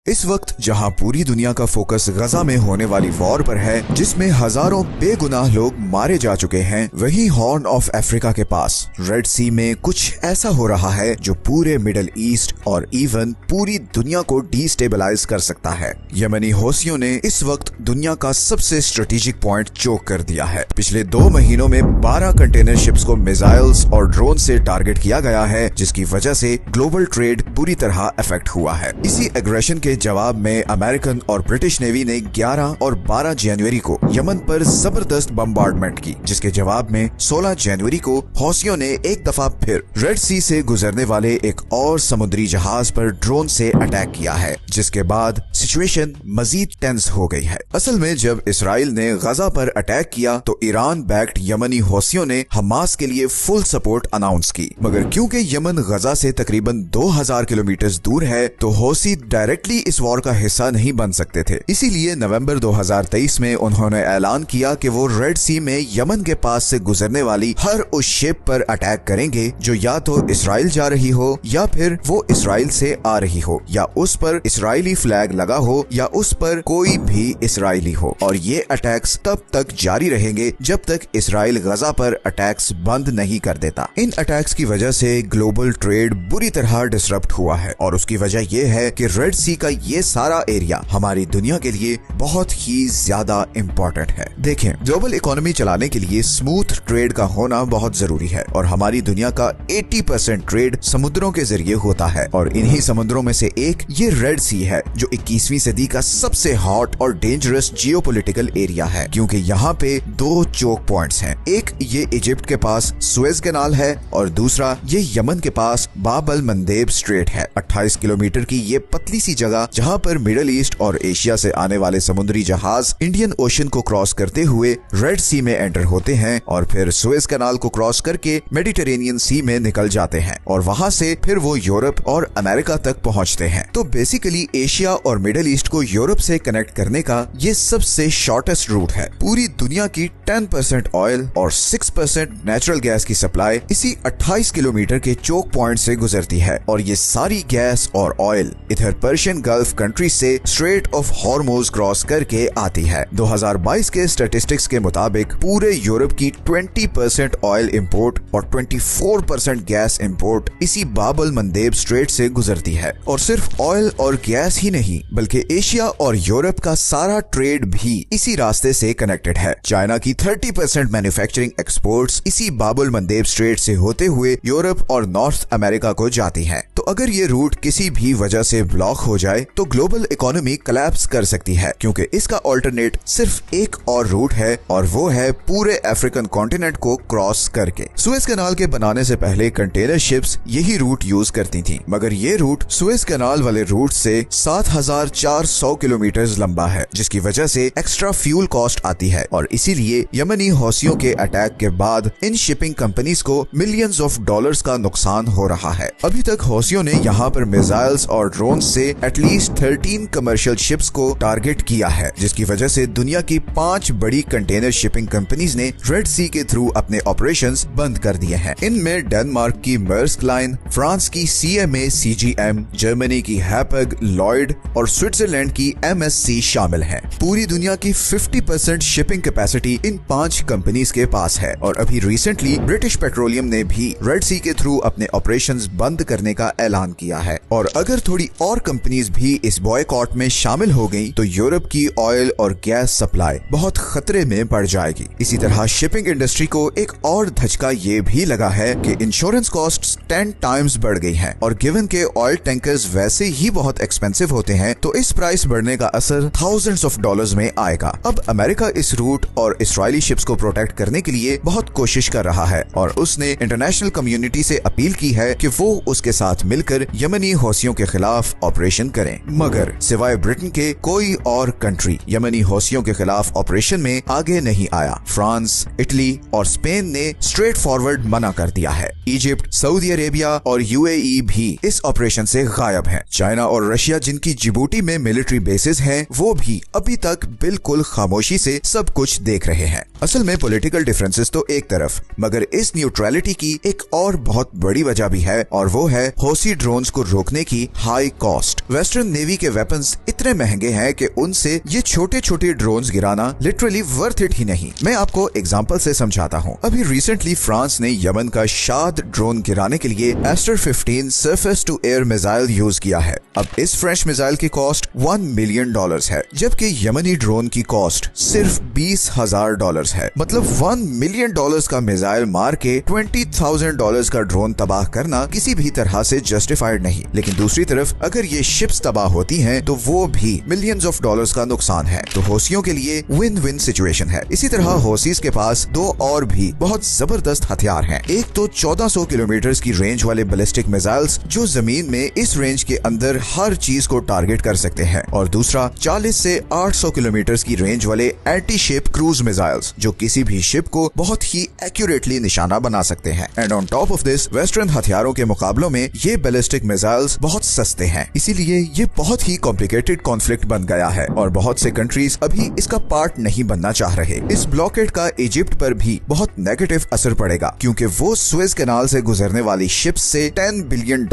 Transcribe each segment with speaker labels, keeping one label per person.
Speaker 1: इस वक्त जहां पूरी दुनिया का फोकस गजा में होने वाली वॉर पर है, जिसमें हजारों बेगुनाह लोग मारे जा चुके हैं, वहीं हॉर्न ऑफ अफ्रीका के पास रेड सी में कुछ ऐसा हो रहा है जो पूरे मिडिल ईस्ट और इवन पूरी दुनिया को डिस्टेबलाइज कर सकता है। यमनी हौसियों ने इस वक्त दुनिया का सबसे स्ट्रेटेजिक पॉइंट चोक कर दिया है। पिछले 2 महीनों में 12 कंटेनर शिप्स को मिसाइल्स और ड्रोन से टारगेट किया गया है, जिसकी वजह से ग्लोबल ट्रेड बुरी तरह अफेक्ट हुआ है। इसी एग्रेशन के जवाब में अमेरिकन और ब्रिटिश नेवी ने 11 और 12 जनवरी को यमन पर जबरदस्त बम्बार्डमेंट की, जिसके जवाब में 16 जनवरी को हौसियों ने एक दफा फिर रेड सी से गुजरने वाले एक और समुद्री जहाज पर ड्रोन से अटैक किया है, जिसके बाद सिचुएशन मजीद टेंस हो गई है। असल में जब इसराइल ने गजा पर अटैक किया तो ईरान बैक्ड यमनी हौसियों ने हमास के लिए फुल सपोर्ट अनाउंस की, मगर क्योंकि यमन गजा से तकरीबन 2000 किलोमीटर दूर है तो हौसी डायरेक्टली इस वॉर का हिस्सा नहीं बन सकते थे। इसीलिए नवंबर 2023 में उन्होंने ऐलान किया कि वो रेड सी में यमन के पास से गुजरने वाली हर उस शिप पर अटैक करेंगे जो या तो इसराइल जा रही हो या फिर वो इसराइल से आ रही हो, या उस पर इसराइली फ्लैग लगा हो या उस पर कोई भी इसराइली हो। और ये अटैक्स तब तक जारी रहेंगे जब तक इसराइल गजा पर अटैक्स बंद नहीं कर देता। इन अटैक्स की वजह से ग्लोबल ट्रेड बुरी तरह डिसरप्ट हुआ है और उसकी वजह यह है कि रेड सी का ये सारा एरिया हमारी दुनिया के लिए बहुत ही ज्यादा इम्पोर्टेंट है। देखें, ग्लोबल इकोनॉमी चलाने के लिए स्मूथ ट्रेड का होना बहुत जरूरी है और हमारी दुनिया का 80% ट्रेड समुद्रों के जरिए होता है और इन्हीं समुद्रों में से एक ये रेड सी है, जो 21वीं सदी का सबसे हॉट और डेंजरस जियोपॉलिटिकल एरिया है, क्योंकि यहाँ पे 2 चोक पॉइंट्स हैं। एक ये इजिप्ट के पास सुएज कैनाल है और दूसरा ये यमन के पास बाब अल मंदेब स्ट्रेट है। 28 किलोमीटर की ये पतली सी जगह जहां पर मिडिल ईस्ट और एशिया से आने वाले समुद्री जहाज इंडियन ओशन को क्रॉस करते हुए रेड सी में एंटर होते हैं और फिर सुएज कैनाल को क्रॉस करके मेडिटेरेनियन सी में निकल जाते हैं और वहां से फिर वो यूरोप और अमेरिका तक पहुंचते हैं। तो बेसिकली एशिया और मिडिल ईस्ट को यूरोप से कनेक्ट करने का ये सबसे शॉर्टेस्ट रूट है। पूरी दुनिया की 10% ऑयल और 6% नेचुरल गैस की सप्लाई इसी 28 किलोमीटर के चोक पॉइंट से गुजरती है और ये सारी गैस और ऑयल इधर पर्शियन गल्फ कंट्री से स्ट्रेट ऑफ हॉर्मुज क्रॉस करके आती है। 2022 के स्टैटिस्टिक्स के मुताबिक पूरे यूरोप की 20% ऑयल इंपोर्ट और 24% गैस इंपोर्ट इसी बाब अल मंदेब स्ट्रेट से गुजरती है। और सिर्फ ऑयल और गैस ही नहीं बल्कि एशिया और यूरोप का सारा ट्रेड भी इसी रास्ते से कनेक्टेड है। चाइना की 30% मैन्युफैक्चरिंग एक्सपोर्ट्स इसी बाब अल मंदेब स्ट्रेट से होते हुए यूरोप और नॉर्थ अमेरिका को जाती है। तो अगर ये रूट किसी भी वजह से ब्लॉक हो जाए तो ग्लोबल इकोनॉमी कोलैप्स कर सकती है, क्योंकि इसका ऑल्टरनेट सिर्फ एक और रूट है और वो है पूरे अफ्रीकन कॉन्टिनेंट को क्रॉस करके। सुएज कैनाल के बनाने से पहले कंटेनर शिप्स यही रूट यूज करती थीं, मगर ये रूट सुएज कैनाल वाले रूट से 7400 किलोमीटर लंबा है, जिसकी वजह से एक्स्ट्रा फ्यूल कॉस्ट आती है और इसीलिए यमनी हौसियों के अटैक के बाद इन शिपिंग कंपनीज को मिलियंस ऑफ डॉलर्स का नुकसान हो रहा है। अभी तक हौसियों ने यहाँ पर मिसाइल्स और ड्रोन से एटलीस्ट 13 कमर्शियल शिप्स को टारगेट किया है, जिसकी वजह से दुनिया की 5 बड़ी कंटेनर शिपिंग कंपनीज ने रेड सी के थ्रू अपने ऑपरेशंस बंद कर दिए हैं। इनमें डेनमार्क की मर्स्क लाइन, फ्रांस की CMA CGM, जर्मनी की हैपग, लॉयड और स्विट्जरलैंड की MSC शामिल हैं। पूरी दुनिया की 50% शिपिंग कैपेसिटी इन 5 कंपनीज के पास है और अभी रिसेंटली ब्रिटिश पेट्रोलियम ने भी रेड सी के थ्रू अपने ऑपरेशंस बंद करने का ऐलान किया है। और अगर थोड़ी और कंपनीज भी इस बॉयकॉट में शामिल हो गई तो यूरोप की ऑयल और गैस सप्लाई बहुत खतरे में पड़ जाएगी। इसी तरह शिपिंग इंडस्ट्री को एक और धचका ये भी लगा है कि इंश्योरेंस कॉस्ट्स 10 टाइम्स बढ़ गई हैं और गिवन के ऑयल टैंकर्स वैसे ही बहुत एक्सपेंसिव होते हैं तो इस प्राइस बढ़ने का असर थाउजेंड्स ऑफ डॉलर्स में आएगा। अब अमेरिका इस रूट और इसराइली शिप्स को प्रोटेक्ट करने के लिए बहुत कोशिश कर रहा है और उसने इंटरनेशनल कम्युनिटी से अपील की है कि वो उसके साथ मिलकर यमनी हौसियों के खिलाफ ऑपरेशन करें, मगर सिवाय ब्रिटेन के कोई और कंट्री यमनी हौसियों के खिलाफ ऑपरेशन में आगे नहीं आया। फ्रांस, इटली और स्पेन ने स्ट्रेट फॉरवर्ड मना कर दिया है। इजिप्ट, सऊदी अरेबिया और UAE भी इस ऑपरेशन से गायब हैं। चाइना और रशिया, जिनकी जिबूटी में मिलिट्री बेसेस हैं, वो भी अभी तक बिल्कुल खामोशी से सब कुछ देख रहे हैं। असल में पॉलिटिकल डिफरेंसेस तो एक तरफ, मगर इस न्यूट्रलिटी की एक और बहुत बड़ी वजह भी है, और वो है हौसी ड्रोन्स को रोकने की हाई कॉस्ट। वेस्टर्न नेवी के वेपन्स इतने महंगे हैं कि उनसे ये छोटे छोटे ड्रोन्स गिराना लिटरली वर्थ इट ही नहीं। मैं आपको एग्जांपल से समझाता हूँ। अभी रिसेंटली फ्रांस ने यमन का शाद ड्रोन गिराने के लिए Aster 15 surface to air missile use किया है। अब इस फ्रेंच मिसाइल की कॉस्ट $1 मिलियन है, जबकि यमनी ड्रोन की कॉस्ट सिर्फ $20,000 है। मतलब $1 मिलियन का मिसाइल मार के $20,000 का ड्रोन तबाह करना किसी भी तरह से जस्टिफाइड नहीं। लेकिन दूसरी तरफ अगर ये शिप्स तबाह होती हैं तो वो भी मिलियंस ऑफ डॉलर्स का नुकसान है। तो हौसियों के लिए विन विन सिचुएशन है। इसी तरह हौसीज के पास दो और भी बहुत जबरदस्त हथियार हैं। एक तो 1400 किलोमीटर की रेंज वाले बैलिस्टिक मिसाइल्स जो जमीन में इस रेंज के अंदर हर चीज को टारगेट कर सकते हैं, और दूसरा 40 से 800 किलोमीटर की रेंज वाले एंटी शिप क्रूज मिसाइल्स जो किसी भी शिप को बहुत ही एक्यूरेटली निशाना बना सकते हैं। And on top of this western हथियारों के मुकाबलों में ये बैलिस्टिक मिसाइल्स बहुत सस्ते हैं, इसीलिए ये बहुत ही कॉम्प्लिकेटेड कॉन्फ्लिक्ट बन गया है और बहुत से कंट्रीज अभी इसका पार्ट नहीं बनना चाह रहे। इस ब्लॉकेड का इजिप्ट पर भी बहुत नेगेटिव असर पड़ेगा, क्योंकि वो सुएज कैनाल से गुजरने वाली शिप्स से $10 बिलियन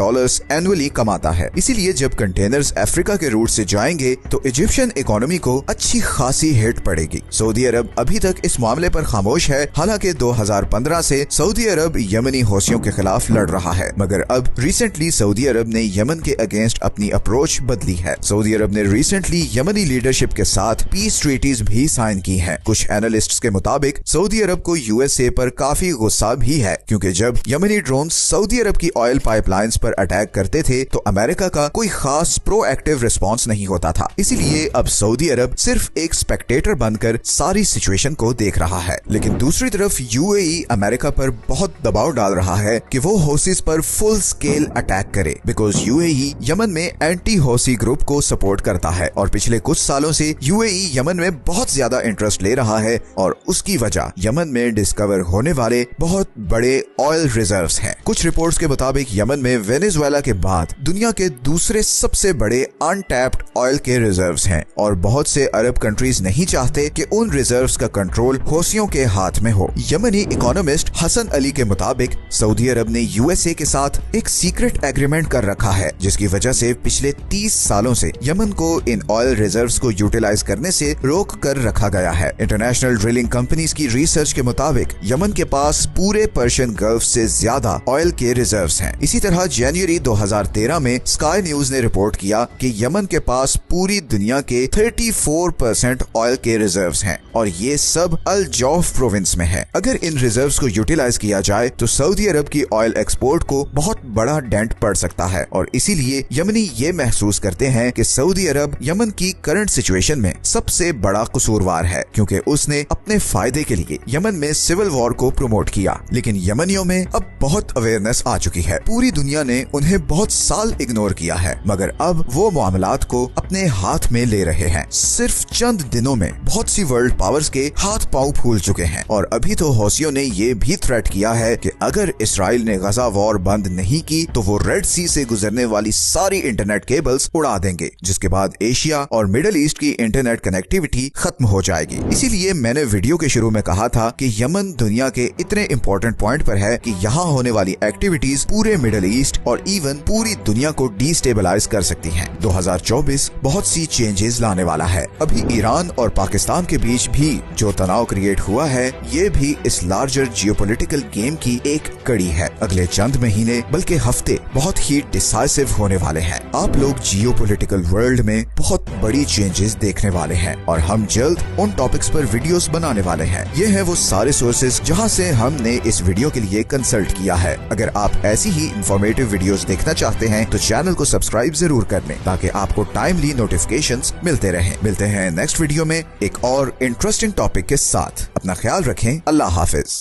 Speaker 1: एनुअली कमाता है। इसीलिए जब कंटेनर्स अफ्रीका के रूट से जाएंगे तो इजिप्शियन इकोनॉमी को अच्छी खासी हिट पड़ेगी। सऊदी अरब अभी तक इस मामले पर खामोश है। हालांकि 2015 से सऊदी अरब यमनी हौसियों के खिलाफ लड़ रहा है, मगर अब रिसेंटली सऊदी अरब ने यमन के अगेंस्ट अपनी अप्रोच बदली है। सऊदी अरब ने रिसेंटली यमनी लीडरशिप के साथ पीस ट्रीटीज भी साइन की हैं। कुछ एनालिस्ट्स के मुताबिक सऊदी अरब को यूएसए पर काफी गुस्सा भी है, क्योंकि जब यमनी ड्रोन सऊदी अरब की ऑयल पाइपलाइंस पर अटैक करते थे तो अमेरिका का कोई खास प्रोएक्टिव रिस्पांस नहीं होता था। इसीलिए अब सऊदी अरब सिर्फ एक स्पेक्टेटर बनकर सारी सिचुएशन को देख रहा है। लेकिन दूसरी तरफ यूएई अमेरिका पर बहुत दबाव डाल रहा है कि वो हौसीज पर फुल स्केल अटैक करे, बिकॉज यूएई यमन में एंटी हौसी ग्रुप को सपोर्ट करता है और पिछले कुछ सालों से यूएई यमन में बहुत ज्यादा इंटरेस्ट ले रहा है, और उसकी वजह यमन में डिस्कवर होने वाले बहुत बड़े ऑयल रिजर्व्स हैं। कुछ रिपोर्ट्स के मुताबिक यमन में वेनेजुएला के बाद दुनिया के दूसरे सबसे बड़े अनटैप्ड ऑयल के रिजर्व्स हैं, और बहुत से अरब कंट्रीज नहीं चाहते कि उन रिजर्व्स का कंट्रोल हौसियों के हाथ में हो। यमनी इकोनॉमिस्ट हसन अली के मुताबिक सऊदी अरब ने यूएसए के साथ एक सीक्रेट एग्रीमेंट कर रखा है, जिसकी वजह से पिछले 30 सालों से यमन को इन ऑयल रिजर्व्स को यूटिलाइज करने से रोक कर रखा गया है। इंटरनेशनल ड्रिलिंग कंपनीज की रिसर्च के मुताबिक यमन के पास पूरे पर्शियन गल्फ से ज्यादा ऑयल के रिजर्व्स हैं। इसी तरह जनवरी 2013 में स्काई न्यूज ने रिपोर्ट किया कि यमन के पास पूरी दुनिया के 34% ऑयल के रिजर्व्स हैं, और ये सब अल जौफ प्रोविंस में है। अगर इन रिजर्व्स को यूटिलाइज किया जाए तो सऊदी अरब की ऑयल एक्सपोर्ट को बहुत बड़ा डेंट पड़ सकता है, और इसीलिए यमनी ये महसूस करते हैं कि सऊदी अरब यमन की करंट सिचुएशन में सबसे बड़ा कसूरवार है, क्योंकि उसने अपने फायदे के लिए यमन में सिविल वॉर को प्रमोट किया। लेकिन यमनियों में अब बहुत अवेयरनेस आ चुकी है। पूरी दुनिया ने उन्हें बहुत साल इग्नोर किया है, मगर अब वो मामलात को अपने हाथ में ले रहे हैं। सिर्फ चंद दिनों में बहुत सी वर्ल्ड पावर्स के हाथ पांव फूल चुके हैं, और अभी तो हौसियों ने ये भी थ्रेट किया है कि अगर इसराइल ने गजा वॉर बंद नहीं की तो वो रेड सी से गुजरने वाली सारी इंटरनेट केबल्स उड़ा देंगे, जिसके बाद एशिया और मिडिल ईस्ट की इंटरनेट कनेक्टिविटी खत्म हो जाएगी। इसीलिए मैंने वीडियो के शुरू में कहा था कि यमन दुनिया के इतने इंपॉर्टेंट पॉइंट पर है कि यहाँ होने वाली एक्टिविटीज पूरे मिडिल ईस्ट और इवन पूरी दुनिया को डिस्टेबलाइज कर सकती हैं। 2024 बहुत सी चेंजेस लाने वाला है। अभी ईरान और पाकिस्तान के बीच भी जो तनाव क्रिएट हुआ है, ये भी इस लार्जर जियोपॉलिटिकल गेम की एक कड़ी है। अगले चंद महीने बल्कि हफ्ते बहुत ही डिसाइसिव होने वाले हैं। आप लोग जियोपॉलिटिकल वर्ल्ड में बहुत बड़ी चेंजेस देखने वाले हैं, और हम जल्द उन टॉपिक्स पर वीडियोस बनाने वाले हैं। ये हैं वो सारे सोर्सेज जहां से हमने इस वीडियो के लिए कंसल्ट किया है। अगर आप ऐसी ही इंफॉर्मेटिव वीडियोस देखना चाहते हैं तो चैनल को सब्सक्राइब जरूर कर लें, ताकि आपको टाइमली नोटिफिकेशंस मिलते रहें। मिलते हैं नेक्स्ट वीडियो में एक और इंटरेस्टिंग टॉपिक के साथ। अपना ख्याल रखें। अल्लाह हाफिज।